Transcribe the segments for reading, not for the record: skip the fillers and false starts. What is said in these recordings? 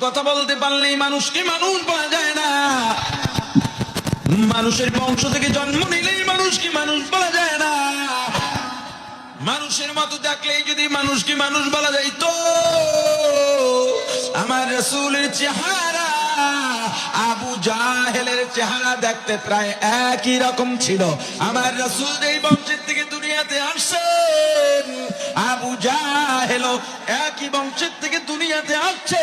কথা বলতে পারলেই মানুষকে মানুষ বলা যায় না। মানুষের বংশ থেকে জন্ম নিলেই মানুষকে মানুষ বলা যায় না। মানুষের মতো দেখলেই যদি মানুষকে মানুষ বলা যায়, তো আমার রাসূলের চেহারা আবু জাহেলের চেহারা দেখতে প্রায় একই রকম ছিল। আমার রাসূল যেই বংশের থেকে দুনিয়াতে আসছেন, আবু জাহেল একই বংশের থেকে দুনিয়াতে আসছে।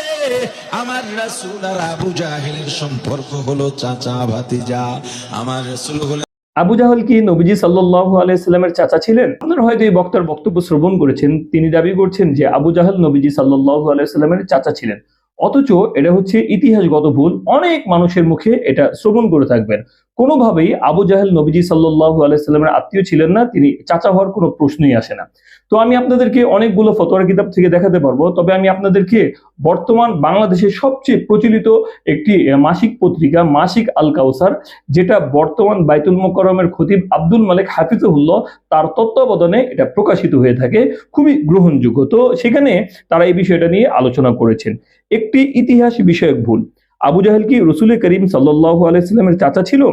আমার রাসূল আর আবু জাহেলের সম্পর্ক হলো চাচা ভাতিজা। আমার রাসূল হলো আবু জাহল কি নবীজি সাল্লাল্লাহু আলাইহি সাল্লামের চাচা ছিলেন? আপনারা হয়তো এই বক্তার বক্তব্য শ্রবণ করেছেন। তিনি দাবি করছেন যে আবু জাহল নবীজি সাল্লাল্লাহু আলাইহি সাল্লামের চাচা ছিলেন, অথচ এটা হচ্ছে ইতিহাসগত ভুল। অনেক মানুষের মুখে এটা শ্রবণ করে থাকবেন। কোনোভাবেই আবু জাহেল নবীজি সাল্লাল্লাহু আলাইহি সাল্লামের আত্মীয় ছিলেন না, তিনি চাচা হওয়ার কোনো প্রশ্নই আসে না। তো আমি আপনাদেরকে অনেকগুলো ফতোয়ার কিতাব থেকে দেখাতে পারবো, তবে আমি আপনাদেরকে বর্তমান বাংলাদেশের সবচেয়ে প্রচলিত একটি মাসিক পত্রিকা মাসিক আল কাউসার, যেটা বর্তমান বাইতুল মোকাররমের খতিব আব্দুল মালিক হাফিজুল্লাহ তার তত্ত্বাবধানে এটা প্রকাশিত হয়ে থাকে, খুবই গ্রহণযোগ্য। তো সেখানে তারা এই বিষয়টা নিয়ে আলোচনা করেছেন। একটি ইতিহাস বিষয়ক ভুল, আবু জাহেল কি রাসূল করিম সাল্লাল্লাহু আলাইহি সাল্লামের চাচা ছিল?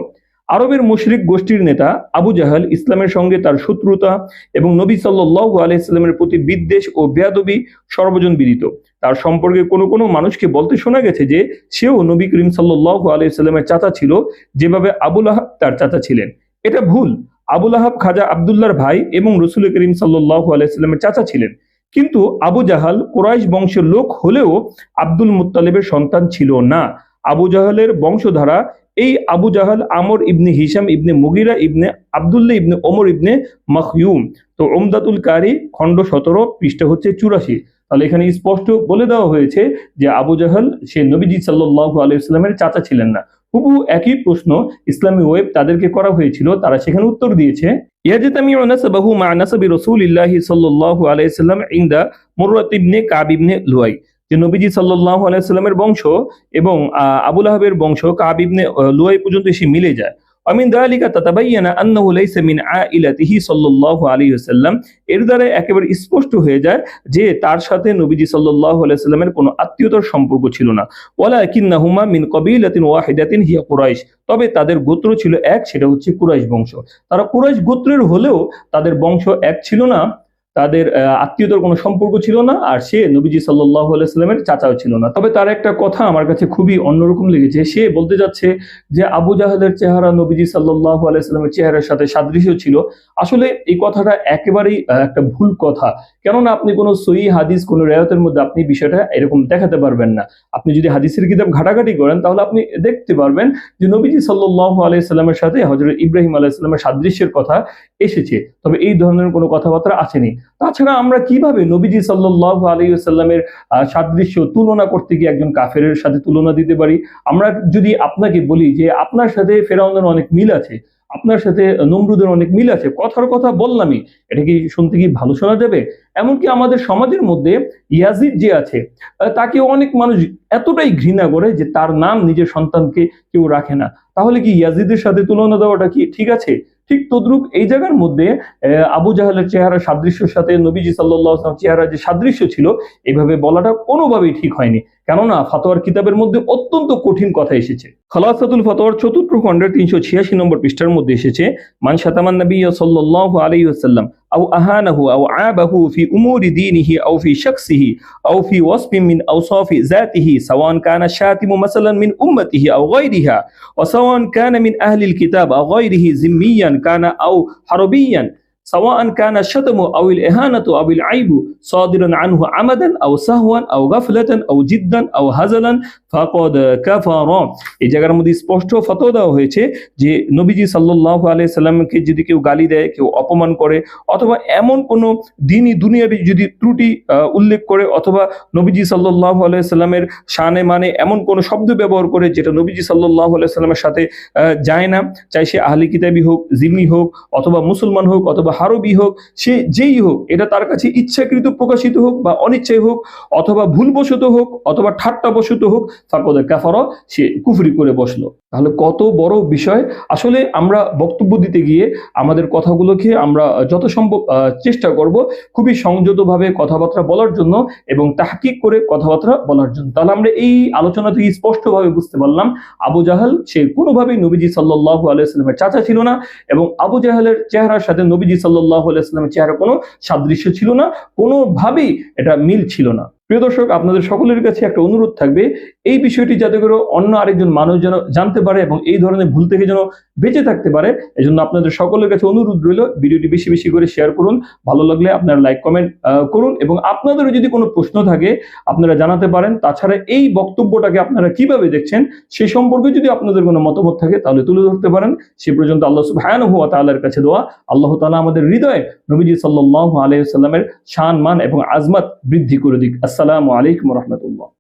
আরবের মুশরিক গোষ্ঠীর নেতা আবু জাহেল ইসলামের সঙ্গে তার শত্রুতা এবং নবী সাল্লাল্লাহু আলাইহি সাল্লামের প্রতি বিদ্বেষ ও বেয়াদবি সর্বজন বিদিত। তার সম্পর্কে কোনো কোনো মানুষকে বলতে শোনা গেছে যে সেও নবী করিম সাল্লাল্লাহু আলাইহি সাল্লামের চাচা ছিল, যেভাবে আবু লাহাব তার চাচা ছিলেন। এটা ভুল। আবু লাহাব খাজা আব্দুল্লাহর ভাই এবং রাসূল করিম সাল্লাল্লাহু আলাইহি সাল্লামের চাচা ছিলেন, কিন্তু আবু জাহাল কুরাইশ বংশের লোক হলেও আব্দুল মুত্তালিবের সন্তান ছিল না। আবু জাহালের বংশধারা এই আবু জাহাল আমর ইবনে হিশাম ইবনে মুগিরা ইবনে আব্দুল্লাহ ইবনে ওমর ইবনে মাখইয়ুম। তো উমদাতুল কারি খণ্ড 17 পৃষ্ঠা হচ্ছে 84। তাহলে এখানে স্পষ্ট বলে দেওয়া হয়েছে যে আবু জাহাল সে নবীজি সাল্লাল্লাহু আলাইহি সাল্লামের চাচা ছিলেন না। হুবহু একই প্রশ্ন ইসলামী ওয়েব তাদেরকে করা হয়েছিল, তারা সেখানে উত্তর দিয়েছে ইয়াজতামিউ নাসাবাহু মা নাসাবি রাসূলিল্লাহি সাল্লাল্লাহু আলাইহি সাল্লাম ইনদা মুররাত ইবনে কাব ইবনে লুয়াই, যে নবীজি সাল্লাল্লাহু আলাইহি সাল্লামের বংশ এবং আবু লাহাবের বংশ কাব ইবনে লুয়াই পর্যন্ত এসে মিলে যায়। আমিন যালিকা তাতাবায়ানা আন্নাহু লাইসা মিন আইলাতিহি সাল্লাল্লাহু আলাইহি ওয়াসাল্লাম, এর দ্বারা একেবারে স্পষ্ট হয়ে যায় যে তার সাথে নবীজি সাল্লাল্লাহু আলাইহি সাল্লামের কোনো আত্মীয়তার সম্পর্ক ছিল না। ওয়ালাকিন্নাহুমা মিন কবিলাতিন ওয়াহিদাতিন হিয়া কুরাইশ, তবে তাদের গোত্র ছিল এক, সেটা হচ্ছে কুরাইশ বংশ। তারা কুরাইশ গোত্রের হলেও তাদের বংশ এক ছিল না, তাদের আত্মীয়তার কোনো সম্পর্ক ছিল না, আর সে নবীজি সাল্লাল্লাহু আলাইহি সাল্লামের চাচাও ছিল না। তবে তার একটা কথা আমার কাছে খুবই অন্যরকম লেগেছে। সে বলতে যাচ্ছে যে আবু জাহেলের চেহারা নবীজি সাল্লাল্লাহু আলাইহি সাল্লামের চেহারার সাথে সাদৃশ্য ছিল। আসলে এই কথাটা একেবারেই একটা ভুল কথা। কেননা আপনি কোনো সহিহ হাদিস কোনো রিওয়ায়াতের মধ্যে আপনি বিষয়টা এরকম দেখাতে পারবেন না। আপনি যদি হাদিসের কিতাব ঘাটাঘাটি করেন তাহলে আপনি দেখতে পারবেন যে নবীজি সাল্লাল্লাহু আলাইহি সাল্লামের সাথে হযরত ইব্রাহিম আলাইহিস সালামের সাদৃশ্যের কথা এসেছে, তবে এই ধরনের কোনো কথাবার্তা আসেনি। তাছাড়া আমরা কিভাবে নবীজি সাল্লাল্লাহু আলাইহি ওয়াসাল্লামের সাদৃশ্য তুলনা করতে গিয়ে একজন কাফেরের সাথে তুলনা দিতে পারি? আমরা যদি আপনাকে বলি যে আপনার সাথে ফেরাউনের অনেক মিল আছে, আপনার সাথে নমরুদের অনেক মিল আছে, কথার কথা বললামই, এটা কি শুনতে কি ভালো শোনা যাবে? এমনকি আমাদের সমাজের মধ্যে ইয়াজিদ যে আছে তাকে অনেক মানুষ এতটাই ঘৃণা করে যে তার নাম নিজের সন্তানকে কেউ রাখে না। তাহলে কি ইয়াজিদের সাথে তুলনা দেওয়াটা কি ঠিক আছে? ঠিক তদ্রুপ এই জায়গার মধ্যে আবু জাহেলের চেহারা সাদৃশ্যের সাথে নবীজি সাল্লাল্লাহু আলাইহি ওয়াসাল্লাম চেহারা যে সাদৃশ্য ছিল, এইভাবে বলাটা কোনোভাবেই ঠিক হয়নি। কেননা ফাতোয়ার কিতাবের মধ্যে অত্যন্ত কঠিন কথা এসেছে। খালাসাতুল ফাতোয়ার 4th খণ্ডের 386 নম্বর পৃষ্ঠার মধ্যে এসেছে, মান শাতামান নবী সাল্লাল্লাহু আলাইহি ওয়াসাল্লাম আও আহানাহু আও আবাহু ফি উমুরি দীনিহি আও ফি শাখসিহি আও ফি ওয়াসফিন মিন আওসাফি যাতিহি সাওয়ান কানা শাতিমু মাসালান মিন উম্মতিহি আও গায়রিহা ওয়া সাওয়ান কানা মিন আহলিল কিতাব আও গায়রিহি জিম্মিয়ান কানা আও হারবিয়ান سواء كان الشتم أو الإهانة أو العيب صادرا عنه عمدا أو سهوا أو غفلة أو جدا أو هزلا فقد كفر। এই জায়গার মধ্যে স্পষ্ট ফতোয়া দেওয়া হয়েছে যে নবীজি সাল্লাল্লাহু আলাইহি সাল্লামকে যদি কেউ গালি দেয়, কেউ অপমান করে, অথবা এমন কোনো দ্বীনি দুনিয়াবি যদি ত্রুটি উল্লেখ করে, অথবা নবীজি সাল্লাল্লাহু আলাইহি সাল্লামের শানে মানে এমন কোনো শব্দ ব্যবহার করে যেটা নবীজি সাল্লাল্লাহু আলাইহি সাল্লামের সাথে যায় না, চাই সে আহলি কিতাবী হোক, জিম্মি হোক, অথবা মুসলমান হোক, অথবা হারবি হোক, সে যেই হোক, এটা তার কাছে ইচ্ছাকৃত প্রকাশিত হোক বা অনিচ্ছায় হোক, অথবা ভুলবশত হোক, অথবা ঠাট্টাবশত হোক, ফাকদ কাফারা, সে কুফরি করে বসলো। তাহলে কত বড় বিষয়। আসলে আমরা বক্তব্য দিতে গিয়ে আমাদের কথাগুলোকে আমরা যত সম্ভব চেষ্টা করব খুবই সংযতভাবে কথাবার্তা বলার জন্য এবং তাহকিক করে কথাবার্তা বলার জন্য। তাহলে আমরা এই আলোচনা থেকে স্পষ্টভাবে বুঝতে পারলাম আবু জাহাল সে কোনোভাবেই নবীজি সাল্লাল্লাহু আলাইহি ওয়াসাল্লামের চাচা ছিল না, এবং আবু জাহালের চেহারার সাথে নবীজি সাল্লাল্লাহু আলাইহি ওয়াসাল্লামের চেহারা কোনো সাদৃশ্য ছিল না, কোনোভাবেই এটা মিল ছিল না। প্রিয় দর্শক, আপনাদের সকলের কাছে একটা অনুরোধ থাকবে, এই বিষয়টি যাতে করে অন্য আরেকজন মানুষ যেন জানতে পারে এবং এই ধরনের ভুল থেকে যেন বেঁচে থাকতে পারে, এজন্য আপনাদের সকলের কাছে অনুরোধ রইল ভিডিওটি বেশি বেশি করে শেয়ার করুন, ভালো লাগলে আপনারা লাইক কমেন্ট করুন, এবং আপনাদেরও যদি কোনো প্রশ্ন থাকে আপনারা জানাতে পারেন। তাছাড়া এই বক্তব্যটাকে আপনারা কিভাবে দেখছেন সে সম্পর্কে যদি আপনাদের কোনো মতামত থাকে তাহলে তুলে ধরতে পারেন। সে পর্যন্ত আল্লাহ সুবহানাহু ওয়া তাআলার কাছে দোয়া, আল্লাহ তাআলা আমাদের হৃদয়ে নবীজি সাল্লাল্লাহু আলাইহি ওয়াসাল্লামের শান মান এবং আজমত বৃদ্ধি করে দিক। আসসালামু আলাইকুম ওয়া রাহমাতুল্লাহ।